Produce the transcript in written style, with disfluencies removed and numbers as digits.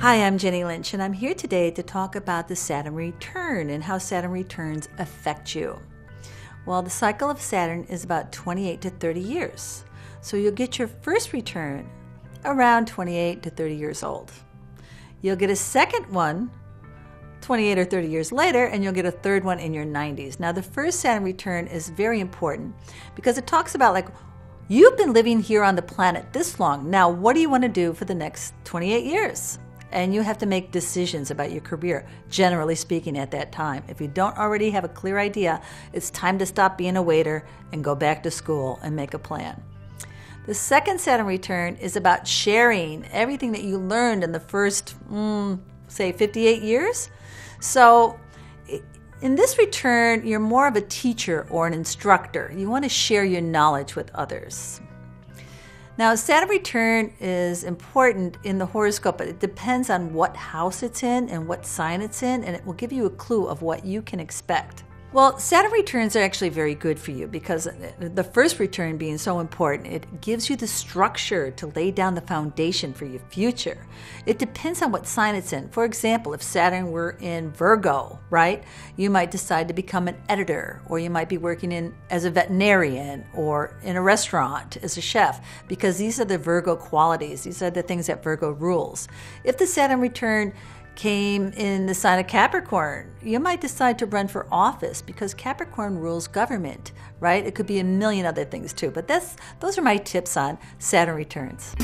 Hi, I'm Jenny Lynch, and I'm here today to talk about the Saturn Return and how Saturn returns affect you. Well, the cycle of Saturn is about 28 to 30 years. So you'll get your first return around 28 to 30 years old. You'll get a second one 28 or 30 years later, and you'll get a third one in your 90s. Now, the first Saturn return is very important because it talks about you've been living here on the planet this long. Now, what do you want to do for the next 28 years? And you have to make decisions about your career, generally speaking, at that time. If you don't already have a clear idea, it's time to stop being a waiter and go back to school and make a plan. The second Saturn return is about sharing everything that you learned in the first, say, 58 years. So in this return, you're more of a teacher or an instructor. You want to share your knowledge with others. Now, Saturn return is important in the horoscope, but it depends on what house it's in and what sign it's in, and it will give you a clue of what you can expect. Well, Saturn returns are actually very good for you because the first return being so important, it gives you the structure to lay down the foundation for your future. It depends on what sign it's in. For example, if Saturn were in Virgo, right, you might decide to become an editor, or you might be working as a veterinarian or in a restaurant as a chef, because these are the Virgo qualities. These are the things that Virgo rules. If the Saturn return came in the sign of Capricorn, you might decide to run for office because Capricorn rules government, right? It could be a million other things too, but those are my tips on Saturn returns.